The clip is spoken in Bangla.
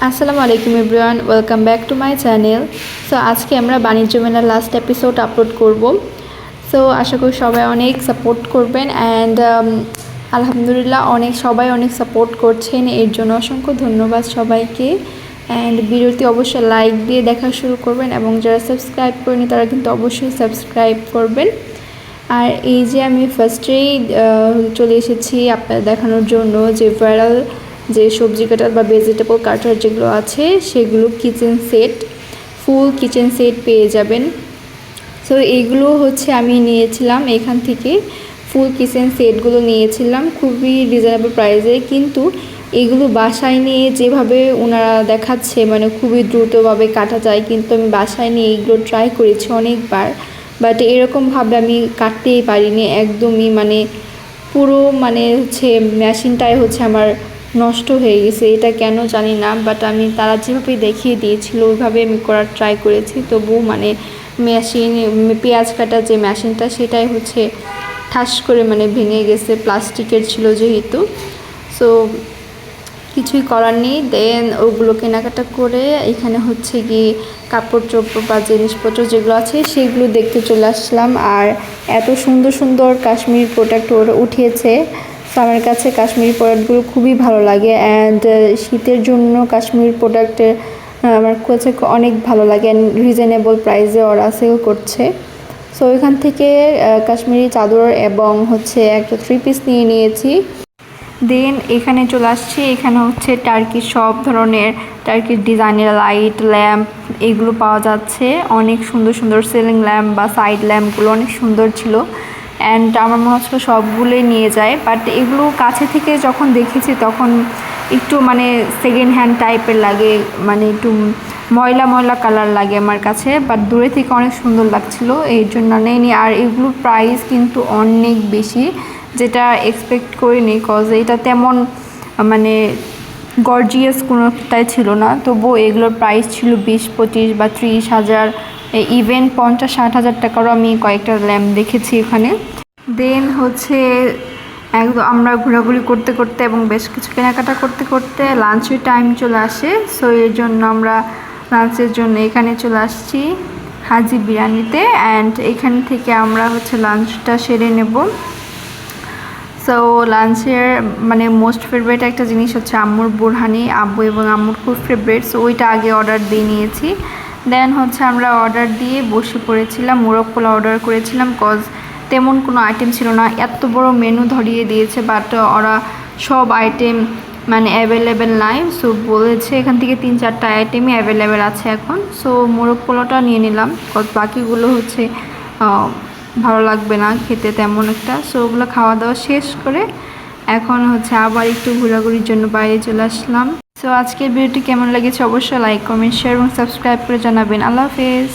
আসসালামু আলাইকুম everyone, welcome back to my channel. So আজকে আমরা বাণিজ্য মেলার লাস্ট এপিসোড আপলোড করব। সো আশা করি সবাই অনেক সাপোর্ট করবেন অ্যান্ড আলহামদুলিল্লাহ সবাই অনেক সাপোর্ট করছেন, এর জন্য অসংখ্য ধন্যবাদ সবাইকে। অ্যান্ড ভিডিওটি অবশ্যই লাইক দিয়ে দেখা শুরু করবেন এবং যারা সাবস্ক্রাইব করেনি তারা কিন্তু অবশ্যই সাবস্ক্রাইব করবেন। আর এই যে আমি ফার্স্টেই চলে এসেছি আপনাদের দেখানোর জন্য যে ভাইরাল যে সবজি কাটার বা ভেজিটেবল কাটার যেগুলো আছে সেগুলো ফুল কিচেন সেট পেয়ে যাবেন। সো এইগুলো আমি নিয়েছিলাম এখান থেকে, ফুল কিচেন সেটগুলো নিয়েছিলাম খুবই রিজনেবল প্রাইসে। কিন্তু এগুলো বাসায় নিয়ে যেভাবে ওনারা দেখাচ্ছে মানে খুবই দ্রুতভাবে কাটা যায়, কিন্তু আমি বাসায় নিয়ে এইগুলো ট্রাই করেছি অনেকবার, বাট এরকমভাবে আমি কাটতেই পারিনি একদমই। পুরো মেশিনটাই আমার নষ্ট হয়ে গেছে, এটা কেন জানি না। বাট আমি তারা যেভাবে দেখিয়ে দিয়েছিল ওইভাবে আমি করার ট্রাই করেছি, তবু মেশিন পেঁয়াজ কাটার যে মেশিনটা সেটাই ঠাস করে ভেঙে গেছে, প্লাস্টিকের ছিল যেহেতু। সো কিছুই করার নেই। দেন ওগুলো কেনাকাটা করে এখানে কি কাপড় চোপড় বা জিনিসপত্র যেগুলো আছে সেগুলো দেখতে চলে আসলাম। আর এত সুন্দর সুন্দর কাশ্মীরি প্রোডাক্ট ওরা উঠিয়েছে। তো আমার কাছে কাশ্মীরি প্রোডাক্টগুলো খুবই ভালো লাগে অ্যান্ড শীতের জন্য কাশ্মীরি প্রোডাক্টের আমার কাছে অনেক ভালো লাগে অ্যান্ড রিজনেবল প্রাইসে ওরা সেল করছে। সো এখান থেকে কাশ্মীরি চাদর এবং একটা 3 পিস নিয়ে নিয়েছি। দেন এখানে চলে আসছি, এখানে টার্কির সব ধরনের টার্কির ডিজাইনের লাইট ল্যাম্প এগুলো পাওয়া যাচ্ছে। অনেক সুন্দর সুন্দর সিলিং ল্যাম্প বা সাইড ল্যাম্পগুলো অনেক সুন্দর ছিল অ্যান্ড আমার মনে হচ্ছিল সবগুলোই নিয়ে যায়। বাট এগুলো কাছে থেকে যখন দেখেছি তখন একটু সেকেন্ড হ্যান্ড টাইপের লাগে, একটু ময়লা ময়লা কালার লাগে আমার কাছে। বাট দূরে থেকে অনেক সুন্দর লাগছিল, এই জন্য নেইনি। আর এগুলোর প্রাইস কিন্তু অনেক বেশি, যেটা এক্সপেক্ট করিনি, কজ এটা তেমন গর্জিয়াস কোনোটাই ছিল না। তবুও এগুলোর প্রাইস ছিল 20-25 বা 30,000, ইভেন 50-60,000 টাকারও আমি কয়েকটা ল্যাম্প দেখেছি এখানে। দেন একদম আমরা ঘোরাঘুরি করতে করতে এবং বেশ কিছু কেনাকাটা করতে করতে লাঞ্চের টাইম চলে আসে। সো এর জন্য আমরা লাঞ্চের জন্য এখানে চলে আসছি হাজি বিরিয়ানিতে অ্যান্ড এখান থেকে আমরা লাঞ্চটা সেরে নেব। সো লাঞ্চের মোস্ট ফেভারিট একটা জিনিস আম্মুর বুরহানি, আব্বু এবং আম্মুর খুব ফেভারিট। সো ওইটা আগে অর্ডার দিয়ে নিয়েছি। দেন আমরা অর্ডার দিয়ে বসে পড়েছিলাম। মোরগ পোলাও অর্ডার করেছিলাম, কজ তেমন কোনো আইটেম ছিল না। এত বড় মেনু ধরিয়ে দিয়েছে বাট ওরা সব আইটেম অ্যাভেলেবেল নাই। সো বলেছে এখান থেকে 3-4টা আইটেমই অ্যাভেলেবেল আছে এখন। সো মোরগ পোলাওটা নিয়ে নিলাম, কজ বাকিগুলো ভালো লাগবে না খেতে তেমন একটা। সো ওগুলো খাওয়া দাওয়া শেষ করে এখন আবার একটু ঘোরাঘুরির জন্য বাইরে চলে আসলাম। সো আজকের ভিডিওটি কেমন লেগেছে অবশ্যই লাইক কমেন্ট শেয়ার এবং সাবস্ক্রাইব করে জানাবেন। আল্লাহ হাফেজ।